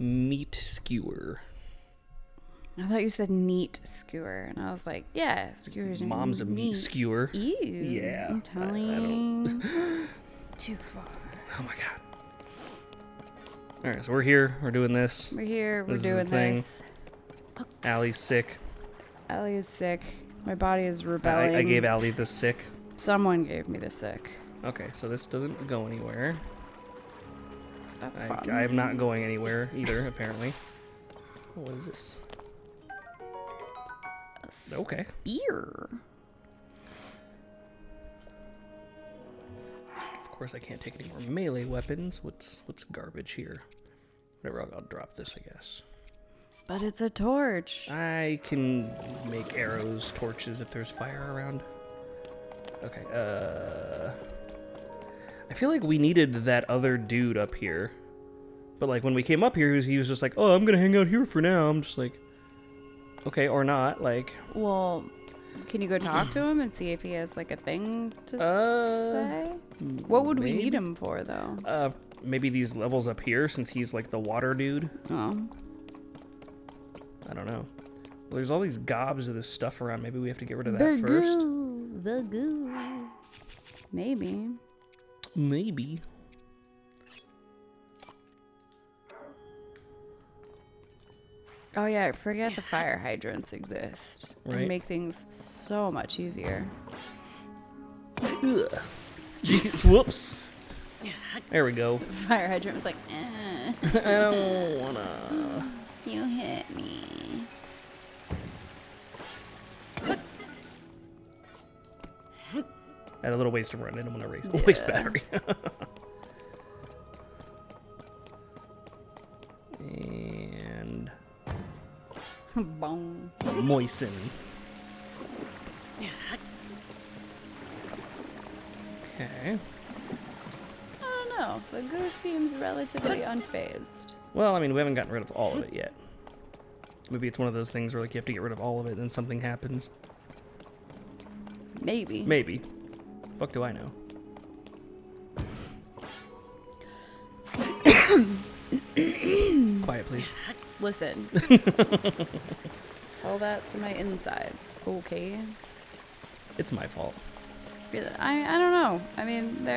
Meat skewer. I thought you said neat skewer, and I was like, yeah, skewers are Mom's a meat skewer. Ew. Yeah. I'm telling you. Too far. Oh my god. All right, so we're here. We're doing this. We're here. We're This is the doing thing. this. Ally's sick. Allie is sick. My body is rebelling. I gave Ally the sick. Someone gave me the sick. Okay, so this doesn't go anywhere. That's fun. I'm not going anywhere either, apparently. What is this? Okay. Beer. Of course, I can't take any more melee weapons. What's garbage here? Whatever, I'll drop this, I guess. But it's a torch. I can make arrows, torches if there's fire around. Okay, I feel like we needed that other dude up here. But like when we came up here, he was just like, oh, I'm gonna hang out here for now. I'm just like, okay, or not, like. Well, can you go talk to him and see if he has like a thing to say? What would we need him for though? Maybe these levels up here since he's like the water dude. Oh. I don't know. Well, there's all these gobs of this stuff around. Maybe we have to get rid of that first. The goo. Maybe. Maybe. Oh yeah, I forget the fire hydrants exist. Right. And make things so much easier. Ugh. Jeez, whoops. There we go. Fire hydrant was like, I don't wanna. you hit me. I had a little ways to run. I don't want to waste battery. And Boom. moisten. Okay. I don't know. The goo seems relatively unfazed. Well, I mean, we haven't gotten rid of all of it yet. Maybe it's one of those things where like you have to get rid of all of it, and something happens. Maybe. Maybe. Fuck do I know? Quiet, please. Listen. Tell that to my insides, okay? It's my fault. I don't know. I mean,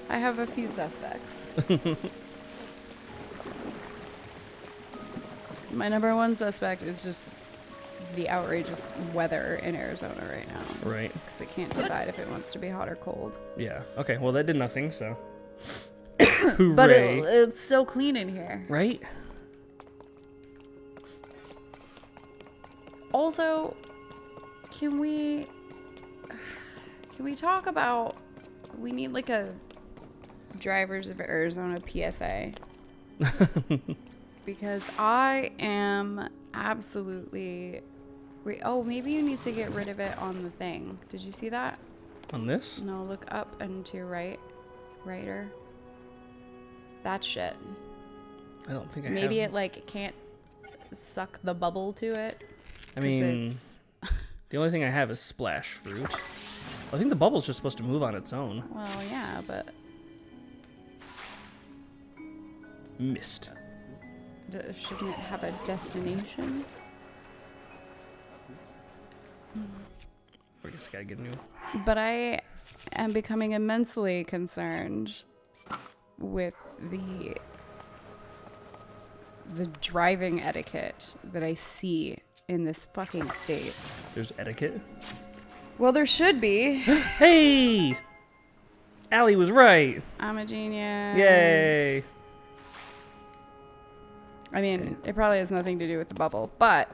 I have a few suspects. My number one suspect is just the outrageous weather in Arizona right now. Right. Because it can't decide if it wants to be hot or cold. Yeah. Okay, well, that did nothing, so. But it's so clean in here. Right? Also, can we talk about, we need like a Drivers of Arizona PSA. Because I am absolutely, maybe you need to get rid of it on the thing. Did you see that? On this? No, look up and to your righter. That shit. I don't think I Maybe have. it like can't suck the bubble to it. I mean, the only thing I have is splash fruit. I think the bubble's just supposed to move on its own. Well, yeah, but Mist. shouldn't it have a destination? I guess I gotta get a new. But I am becoming immensely concerned with the driving etiquette that I see in this fucking state. There's etiquette. Well, there should be. Hey! Allie was right. I'm a genius. Yay! I mean, it probably has nothing to do with the bubble, but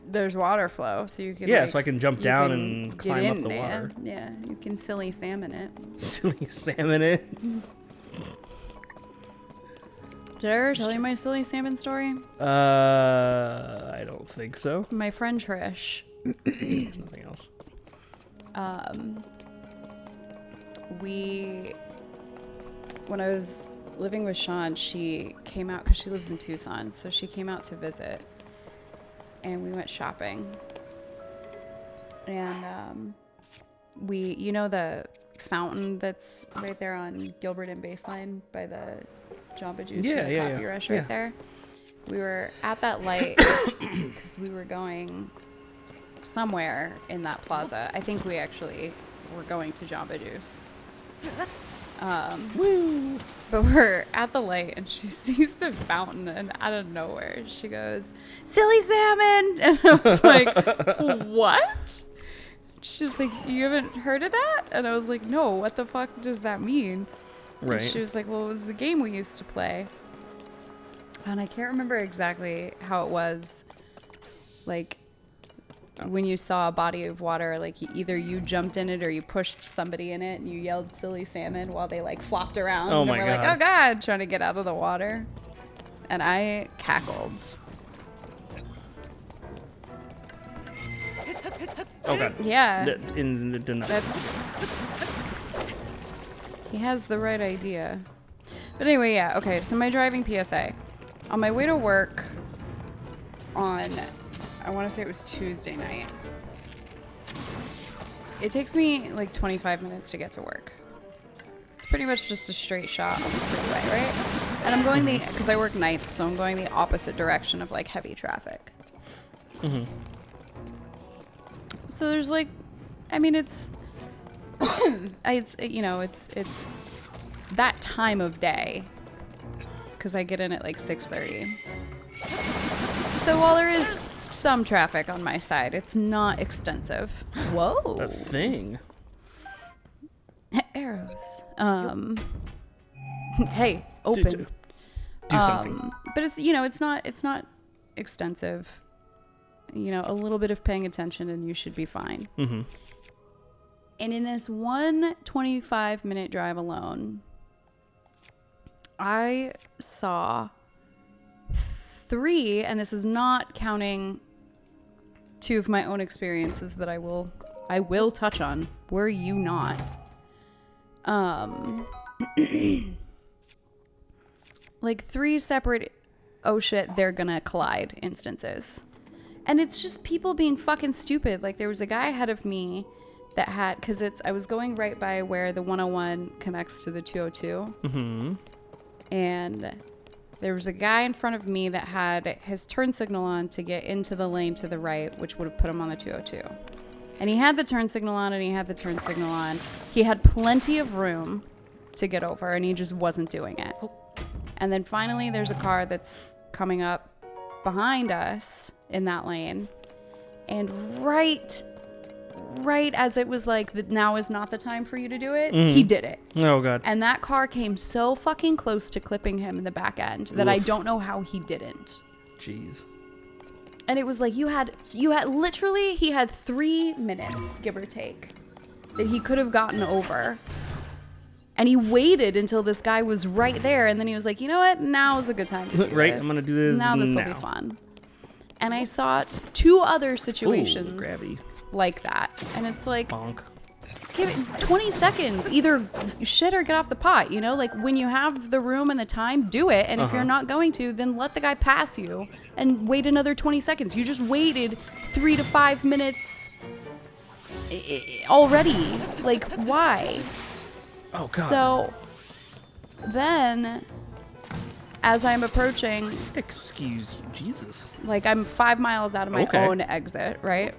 there's water flow, so you can. Yeah, like, so I can jump down and climb up the water. Yeah, you can silly salmon it. Silly salmon it. Did I ever tell you my silly salmon story? I don't think so. My friend Trish. There's nothing else. When I was living with Sean, she came out because she lives in Tucson, so she came out to visit, and we went shopping. And the fountain that's right there on Gilbert and Baseline by the Jamba Juice, Yeah, the yeah, coffee yeah. rush right Yeah. there. We were at that light because we were going somewhere in that plaza. I think we actually were going to Jamba Juice. Woo! But we're at the light and she sees the fountain, and out of nowhere she goes, "Silly salmon!" And I was like, "What?" She was like, "You haven't heard of that?" And I was like, "No, what the fuck does that mean?" Right. And she was like, "Well, it was the game we used to play." And I can't remember exactly how it was. Like, when you saw a body of water, like either you jumped in it or you pushed somebody in it and you yelled "silly salmon" while they like flopped around Oh and my were like, God. "Oh God," trying to get out of the water. And I cackled. Oh god. Yeah. Denied. That's... He has the right idea. But anyway, yeah, okay, so my driving PSA. On my way to work on, I want to say it was Tuesday night. It takes me like 25 minutes to get to work. It's pretty much just a straight shot on the freeway, right? And I'm going because I work nights, so I'm going the opposite direction of like heavy traffic. Mm-hmm. So there's like, I mean, it's it's that time of day because I get in at like 6:30. So while there is some traffic on my side, it's not extensive. Whoa. A thing. Arrows. Hey, open. Do something. But it's, it's not extensive. A little bit of paying attention and you should be fine. Mm-hmm. And in this 25-minute drive alone, I saw 3, and this is not counting 2 of my own experiences that I will touch on. Were you not? Like 3 separate, oh shit, they're gonna collide instances. And it's just people being fucking stupid. Like there was a guy ahead of me that had, because I was going right by where the 101 connects to the 202. Mm-hmm. And there was a guy in front of me that had his turn signal on to get into the lane to the right, which would have put him on the 202. And he had the turn signal on and he had the turn signal on. He had plenty of room to get over and he just wasn't doing it. And then finally there's a car that's coming up behind us in that lane. And right as it was like, now is not the time for you to do it, he did it. Oh god. And that car came so fucking close to clipping him in the back end that I don't know how he didn't. Jeez. And it was like you had literally, he had 3 minutes, give or take, that he could have gotten over. And he waited until this guy was right there. And then he was like, you know what? Now is a good time to do Right, this. I'm gonna do this Now this will be now. fun. And I saw 2 other situations Ooh, grabby. like that. And it's like, Bonk. give it 20 seconds. Either shit or get off the pot, Like when you have the room and the time, do it. And if you're not going to, then let the guy pass you and wait another 20 seconds. You just waited 3 to 5 minutes already. Like, why? Oh god. So then, as I'm approaching, Excuse you, Jesus. like I'm 5 miles out of my own exit, right?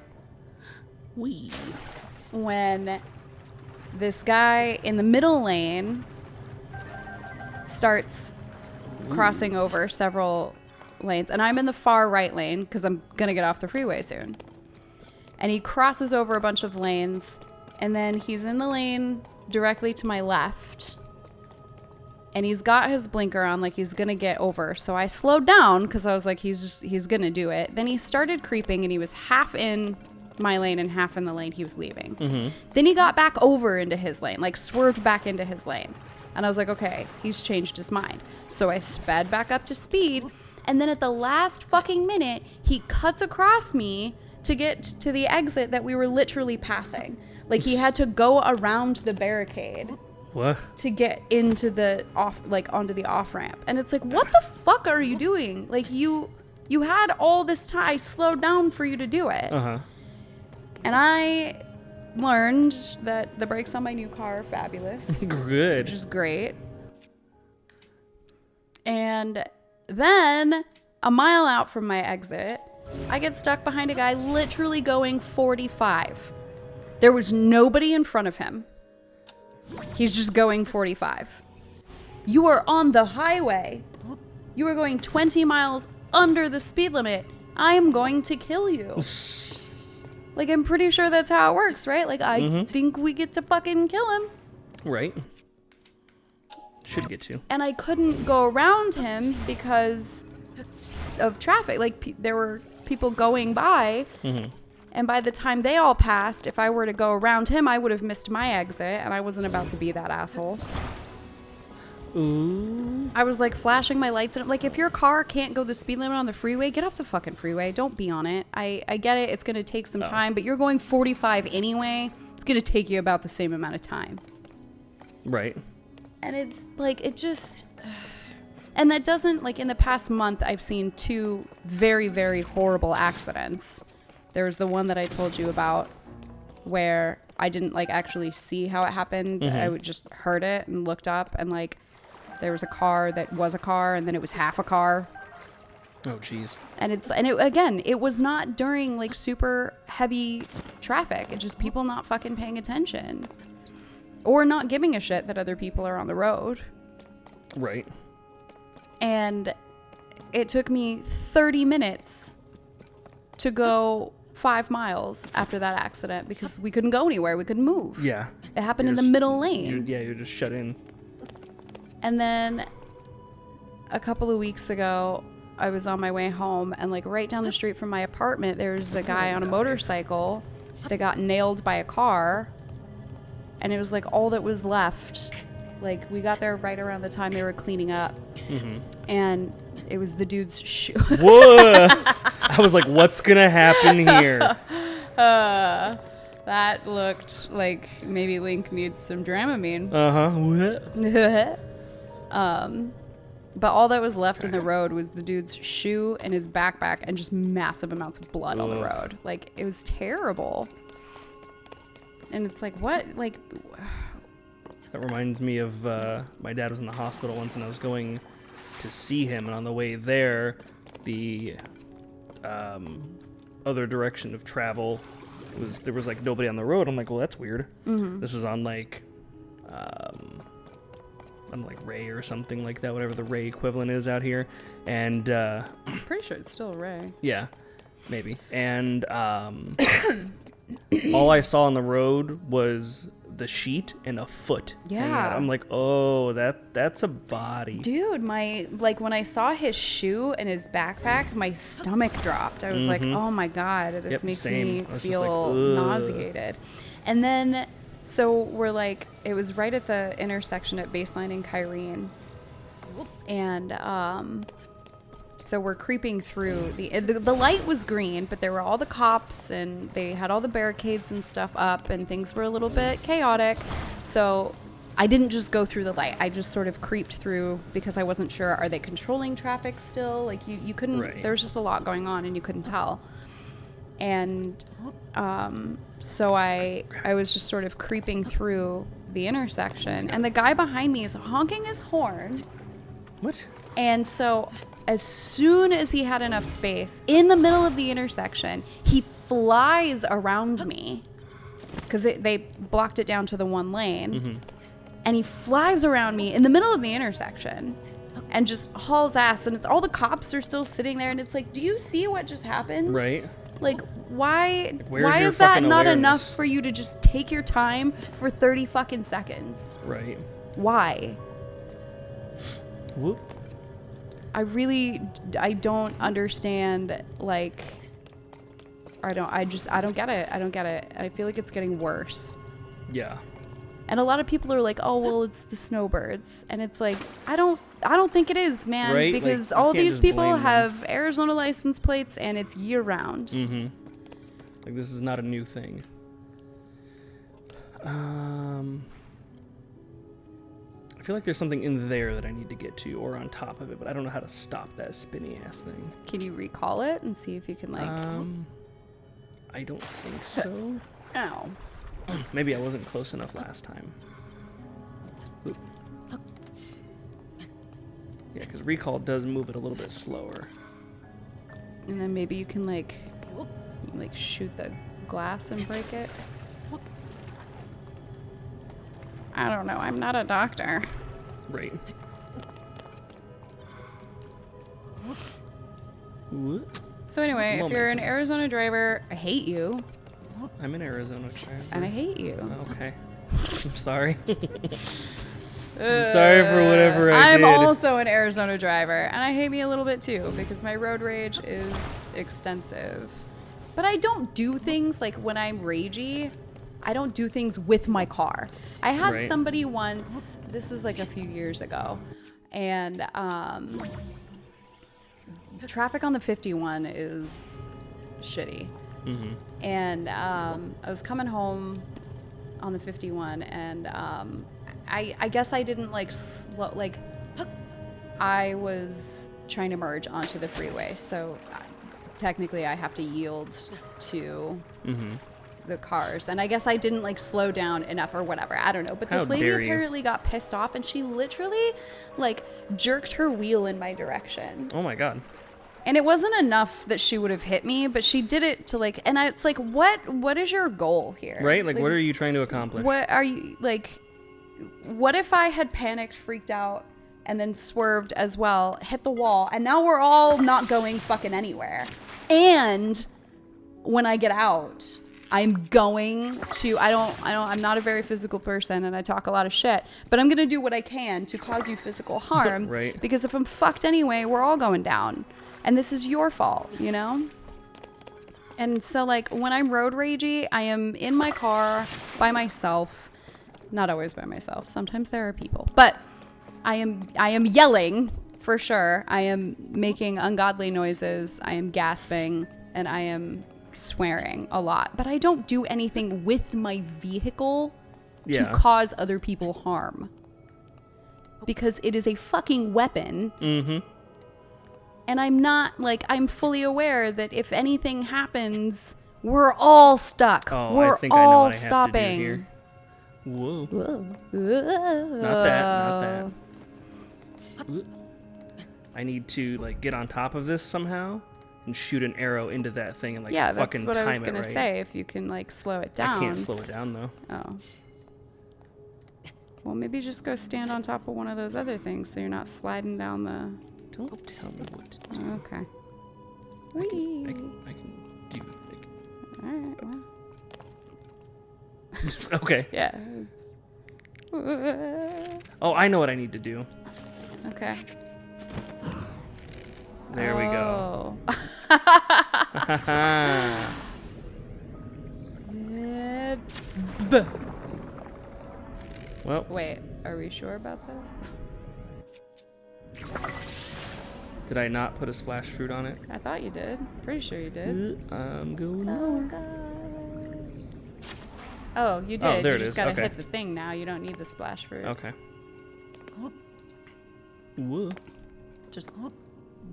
Wee. When this guy in the middle lane starts crossing over several lanes, and I'm in the far right lane because I'm gonna get off the freeway soon. And he crosses over a bunch of lanes, and then he's in the lane directly to my left, and he's got his blinker on like he's gonna get over. So I slowed down because I was like, he's gonna do it. Then he started creeping, and he was half in my lane and half in the lane he was leaving. Then he got back over into his lane, like swerved back into his lane. And I was like, okay, he's changed his mind. So I sped back up to speed. And then at the last fucking minute, he cuts across me to get to the exit that we were literally passing. Like he had to go around the barricade What? to get into the onto the off ramp. And it's like, what the fuck are you doing? Like you had all this time. I slowed down for you to do it. Uh-huh. And I learned that the brakes on my new car are fabulous, Good. which is great. And then a mile out from my exit, I get stuck behind a guy literally going 45. There was nobody in front of him. He's just going 45. You are on the highway. You are going 20 miles under the speed limit. I am going to kill you. Like, I'm pretty sure that's how it works, right? Like, I think we get to fucking kill him. Right. Should get to. And I couldn't go around him because of traffic. Like, there were people going by. And by the time they all passed, if I were to go around him, I would have missed my exit. And I wasn't about to be that asshole. Ooh. I was like flashing my lights. And like, if your car can't go the speed limit on the freeway, get off the fucking freeway. Don't be on it. I get it. It's going to take some time. But you're going 45 anyway. It's going to take you about the same amount of time. Right. And it's like, it just... And that doesn't, like, in the past month, I've seen 2 very, very horrible accidents. There was the one that I told you about where I didn't, like, actually see how it happened. I just heard it and looked up, and, like, there was a car that was a car, and then it was half a car. Oh, jeez. And again, it was not during, like, super heavy traffic. It's just people not fucking paying attention. Or not giving a shit that other people are on the road. Right. And it took me 30 minutes to go 5 miles after that accident because we couldn't go anywhere. We couldn't move. Yeah. It happened in the middle lane. You're just shut in. And then a couple of weeks ago, I was on my way home, and like right down the street from my apartment, there's a guy on a motorcycle that got nailed by a car. And it was like all that was left. Like, we got there right around the time they were cleaning up. And it was the dude's shoe. Whoa! I was like, what's going to happen here? That looked like maybe Link needs some Dramamine. What? But all that was left in the road was the dude's shoe and his backpack and just massive amounts of blood on the road. Like, it was terrible. And it's like, what? Like... That reminds me of my dad was in the hospital once, and I was going to see him, and on the way there, the other direction of travel there was like nobody on the road. I'm like, well, that's weird. This is on like Ray or something like that, whatever the Ray equivalent is out here, and I'm pretty sure it's still Ray. Yeah, maybe. And all I saw on the road was the sheet and a foot. Yeah. I'm like, oh, that's a body. Dude, when I saw his shoe and his backpack, my stomach dropped. I was like, oh my God, this makes me feel nauseated. And then, so we're like, it was right at the intersection at Baseline and Kyrene. And, so we're creeping through the light was green, but there were all the cops and they had all the barricades and stuff up and things were a little bit chaotic. So I didn't just go through the light. I just sort of creeped through because I wasn't sure, are they controlling traffic still? Like you couldn't, there was just a lot going on and you couldn't tell. And so I was just sort of creeping through the intersection and the guy behind me is honking his horn. What? And so as soon as he had enough space in the middle of the intersection, he flies around me because they blocked it down to the one lane. And he flies around me in the middle of the intersection and just hauls ass. And it's all the cops are still sitting there. And it's like, do you see what just happened? Right. Like, why Where's is that fucking not awareness? enough for you to just take your time for 30 fucking seconds? Right. Why? Whoop. I don't understand, like, I don't get it. I don't get it. I feel like it's getting worse. Yeah. And a lot of people are like, oh, well, it's the snowbirds. And it's like, I don't think it is, man. Right? Because like, all these these people have Arizona license plates and it's year round. Like, this is not a new thing. I feel like there's something in there that I need to get to or on top of it, but I don't know how to stop that spinny ass thing. Can you recall it and see if you can, like... I don't think so. Ow. Maybe I wasn't close enough last time. Oop. Yeah, because recall does move it a little bit slower. And then maybe you can like shoot the glass and break it. I don't know. I'm not a doctor. Right. What? So anyway, if you're an Arizona driver, I hate you. I'm an Arizona driver. And I hate you. Okay. I'm sorry. I'm sorry for whatever I did. I'm also an Arizona driver, and I hate me a little bit too because my road rage is extensive. But I don't do things like when I'm ragey, I don't do things with my car. I had somebody once, this was like a few years ago, and traffic on the 51 is shitty. Mm-hmm. And I was coming home on the 51, and I guess I didn't I was trying to merge onto the freeway, so technically I have to yield to the cars, and I guess I didn't slow down enough or whatever. I don't know, but this lady apparently got pissed off, and she literally jerked her wheel in my direction. Oh my god. And it wasn't enough that she would have hit me, but she did it to and it's like, what is your goal here? Right? What are you trying to accomplish? What are you what if I had panicked, freaked out, and then swerved as well, hit the wall, and now we're all not going fucking anywhere. And when I get out, I'm going to, I'm not a very physical person, and I talk a lot of shit, but I'm going to do what I can to cause you physical harm. Right. Because if I'm fucked anyway, we're all going down. And this is your fault, you know? And so when I'm road ragey, I am in my car by myself. Not always by myself. Sometimes there are people. But I am yelling for sure. I am making ungodly noises. I am gasping, and I am swearing a lot. But I don't do anything with my vehicle to cause other people harm. Because it is a fucking weapon. Mm-hmm. And I'm not I'm fully aware that if anything happens, we're all stuck. Oh, we're I think I know what I stopping. have to do here. Whoa. Whoa. Not that. I need to get on top of this somehow and shoot an arrow into that thing and fucking time it right. Yeah, that's what I was gonna say. If you can slow it down. I can't slow it down though. Oh. Well, maybe just go stand on top of one of those other things so you're not sliding down the. Don't tell me what to do. Okay. I can do it. All right. Well. Okay. Yeah. Oh, I know what I need to do. Okay. There we go. Well. Wait, are we sure about this? Did I not put a splash fruit on it? I thought you did. Pretty sure you did. I'm going lower. Oh, you did. Oh, there you it just is. gotta Okay. hit the thing now. You don't need the splash fruit. Okay. Whoa. Just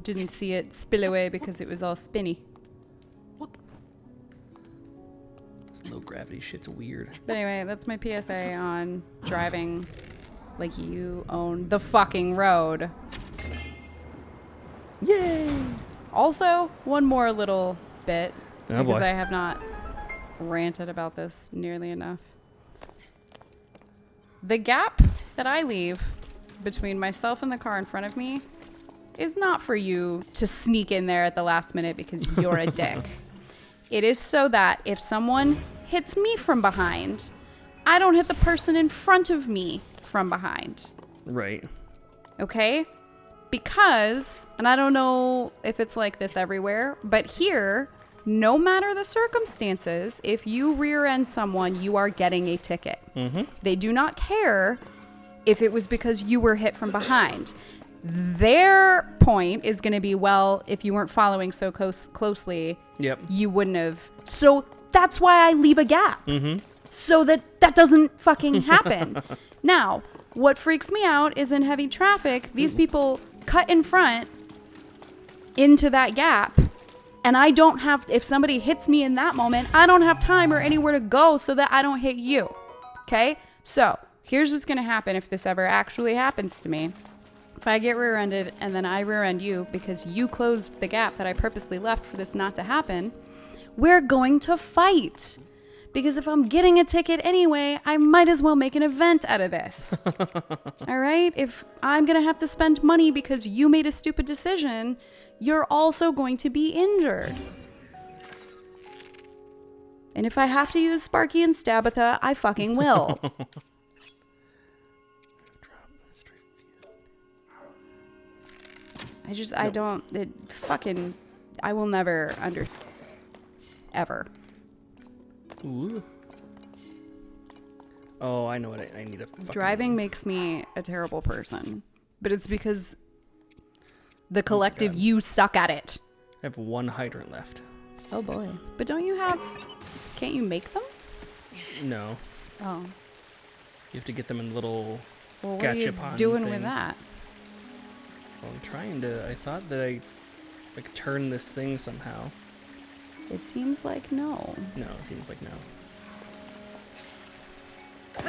didn't see it spill away because it was all spinny. This low gravity shit's weird. But anyway, that's my PSA on driving like you own the fucking road. Yay! Also, one more little bit, Oh, because boy. I have not ranted about this nearly enough. The gap that I leave between myself and the car in front of me is not for you to sneak in there at the last minute because you're a dick. It is so that if someone hits me from behind, I don't hit the person in front of me from behind. Right. Okay? Because, and I don't know if it's like this everywhere, but here, no matter the circumstances, if you rear end someone, you are getting a ticket. Mm-hmm. They do not care if it was because you were hit from behind. Their point is going to be, well, if you weren't following so closely, you wouldn't have. So that's why I leave a gap. Mm-hmm. So that doesn't fucking happen. Now, what freaks me out is in heavy traffic, these people cut in front into that gap, and I don't have, if somebody hits me in that moment, I don't have time or anywhere to go so that I don't hit you. Okay? So here's what's going to happen if this ever actually happens to me. if I get rear-ended and then I rear-end you because you closed the gap that I purposely left for this not to happen, we're going to fight. Because if I'm getting a ticket anyway, I might as well make an event out of this. All right? If I'm going to have to spend money because you made a stupid decision, you're also going to be injured. And if I have to use Sparky and Stabitha, I fucking will. I will never ever. Ooh. Oh, I know what I need. Driving makes me a terrible person, but it's because the collective you suck at it. I have one hydrant left. Oh boy. But can't you make them? No. Oh. You have to get them in little Well, what are you doing with that? Well, I thought that I turn this thing somehow. It seems like no. No, it seems like no.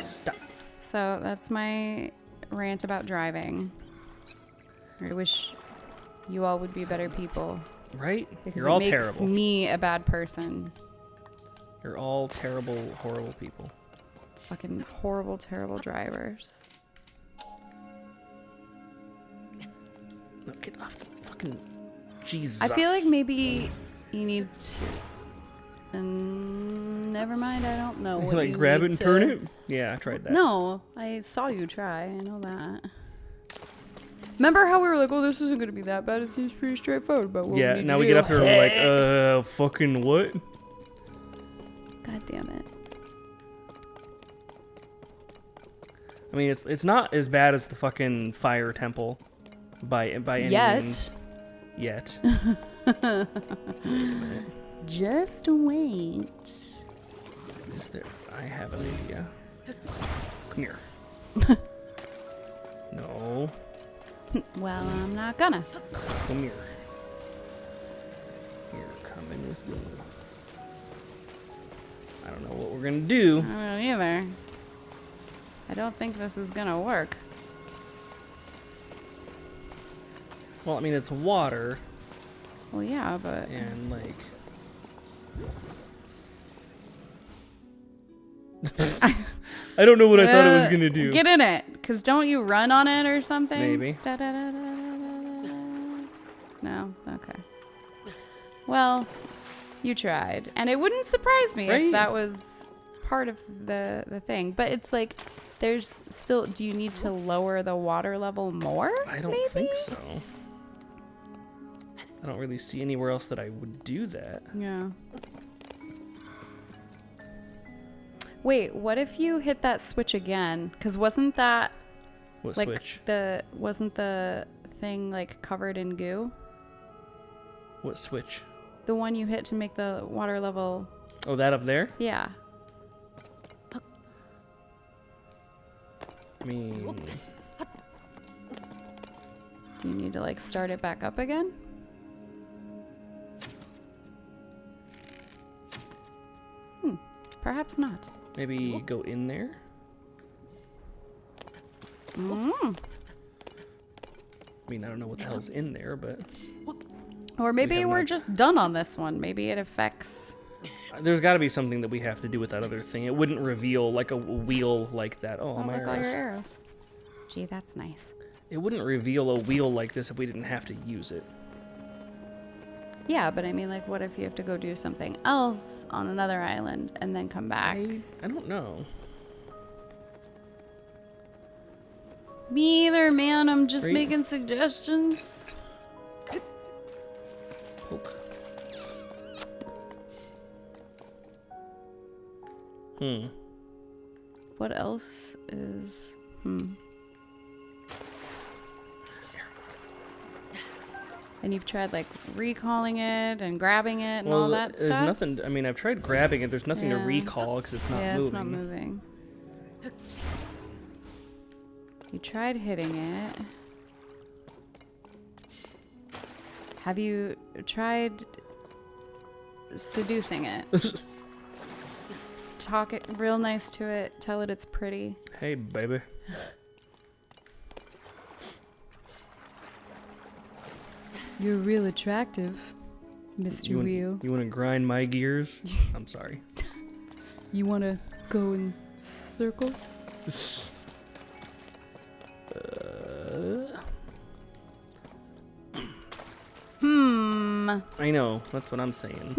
Stop. So that's my rant about driving. I wish you all would be better people. Right? Because You're all it makes terrible. me a bad person. You're all terrible, horrible people. Fucking horrible, terrible drivers. No, get off the fucking... Jesus. I feel like maybe you need to... never mind, I don't know what you grab need it and to... turn it? Yeah, I tried that. No, I saw you try. I know that. Remember how we were like, oh, this isn't going to be that bad. It seems pretty straightforward. But what yeah, we now we get up here and we're like, fucking what? God damn it. I mean, it's not as bad as the fucking fire temple by any means. Yet. Wait a minute. Just wait. Is there... I have an idea. Come here. No. Well, I'm not gonna. Come here. You're coming with me. I don't know what we're gonna do. I don't either. I don't think this is gonna work. Well, I mean, it's water. Well, yeah, but... And, like... I don't know what I thought it was gonna do. Get in it, because don't you run on it or something? Maybe. No? Okay. Well, you tried. And it wouldn't surprise me Right? if that was part of the thing. But it's like, there's still... Do you need to lower the water level more? I don't think so. I don't really see anywhere else that I would do that. Yeah. Wait, what if you hit that switch again? Because wasn't that... What like switch? Wasn't the thing like covered in goo? What switch? The one you hit to make the water level... Oh, that up there? Yeah. I mean... Do you need to like start it back up again? Perhaps not. Maybe go in there? Mm. I mean, I don't know what the hell's in there, but... Or maybe we're just done on this one. Maybe it affects... There's got to be something that we have to do with that other thing. It wouldn't reveal like a wheel like that. Oh, all my look, all your arrows. arrows. Gee, that's nice. It wouldn't reveal a wheel like this if we didn't have to use it. Yeah, but I mean, like, what if you have to go do something else on another island and then come back? I don't know. Me either, man. I'm just Right. making suggestions. Poke. What else is... And you've tried, like, recalling it and grabbing it and all that there's stuff? nothing... I mean, I've tried grabbing it. There's nothing to Yeah. recall because it's not Yeah, moving. it's not moving. You tried hitting it. Have you tried seducing it? Talk it real nice to it. Tell it it's pretty. Hey, baby. You're real attractive, Mr. Wheel. You want to grind my gears? I'm sorry. You want to go in circles? I know. That's what I'm saying.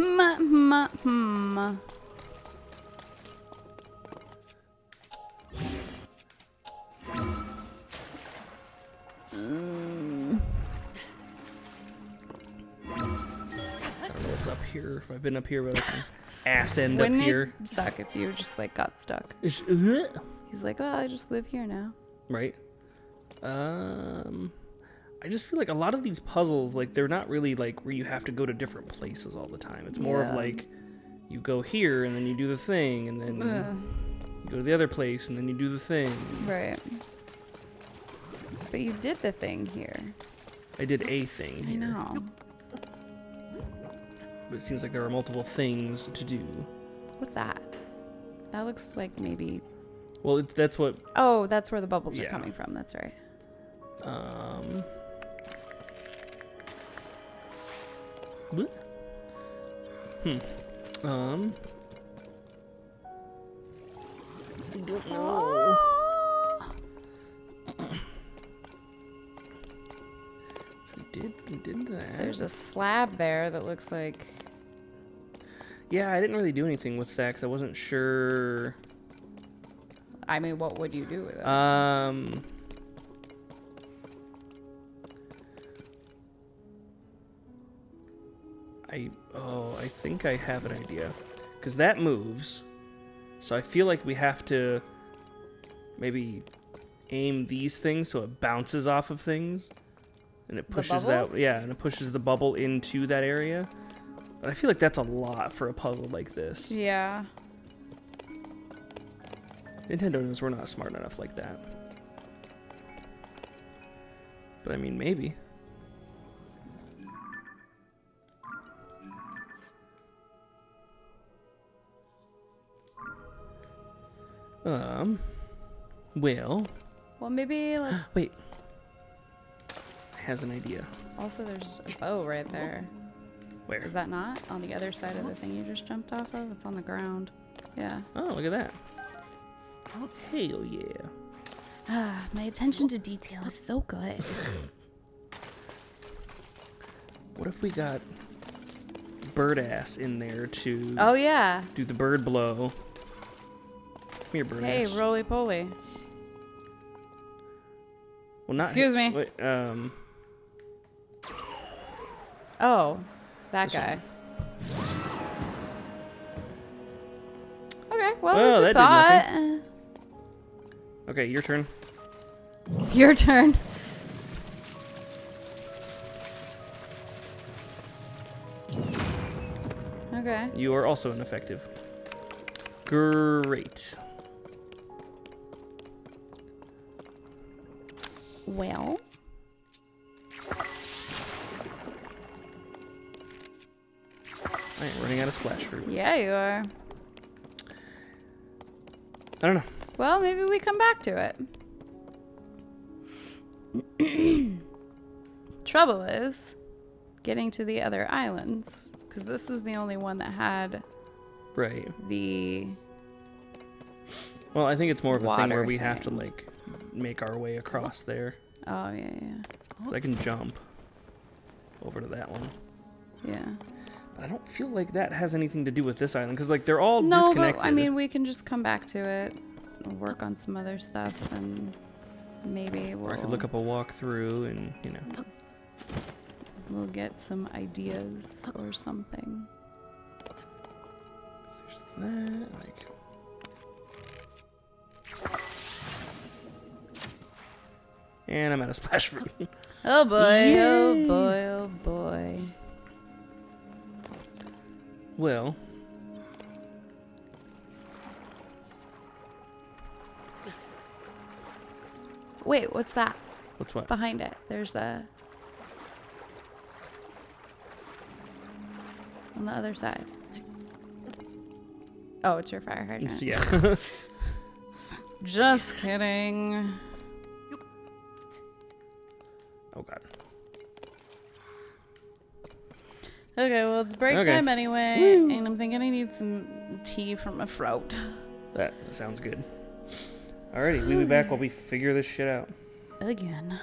I don't know what's up here. If I've been up here, but I can ass end Wouldn't up here. it suck if you just like got stuck? He's He's like, well, I just live here now. right. I just feel like a lot of these puzzles, like they're not really like where you have to go to different places all the time. It's more of like you go here and then you do the thing, and then you go to the other place and then you do the thing. Right. But you did the thing here. I did a thing here. I know. But it seems like there are multiple things to do. What's that? That looks like maybe... Well, that's what... Oh, that's where the bubbles are Yeah. coming from. That's right. Bleh. I don't know. So we did that. There's a slab there that looks like... Yeah, I didn't really do anything with that because I wasn't sure. I mean, what would you do with it? I think I have an idea. Because that moves. So I feel like we have to maybe aim these things so it bounces off of things. And it pushes that, bubbles? yeah, and it pushes the bubble into that area. But I feel like that's a lot for a puzzle like this. Yeah. Nintendo knows we're not smart enough like that. But I mean, maybe. Well, Maybe let's... wait. Has an idea. Also, there's a bow right there. Where? Is that not on the other side of the thing you just jumped off of? It's on the ground. Yeah. Oh, look at that. Oh, hell yeah. Ah, my attention to detail is so good. What if we got bird ass in there to Oh, yeah. do the bird blow? Come here, bird Hey, ass. roly poly. Well, not Excuse me. Wait, Oh, that This guy. Okay, well, Oh, it was a that did thought. okay, your turn. Your turn. Okay. You are also ineffective. Great. Well. I am running out of splash fruit. Yeah, you are. I don't know. Well, maybe we come back to it. Trouble is getting to the other islands, because this was the only one that had Right. the... Well, I think it's more of a thing where water we have to, thing. like, make our way across there. Oh, yeah. So I can jump over to that one. Yeah. But I don't feel like that has anything to do with this island, because, like, they're all No, disconnected. but I mean, we can just come back to it, work on some other stuff, and maybe Or I could we'll, look up a walkthrough and, you know. we'll get some ideas or something. There's that, like... And I'm out of splash fruit. Oh boy, Yay. oh boy, oh boy. Well... Wait, what's that What's what? behind it? There's a... on the other side. Oh, it's your fire hydrant. Yeah. Just kidding. Oh, God. Okay, well, it's break time anyway, and I'm thinking I need some tea from my throat. That sounds good. Alrighty, we'll be back while we figure this shit out. Again.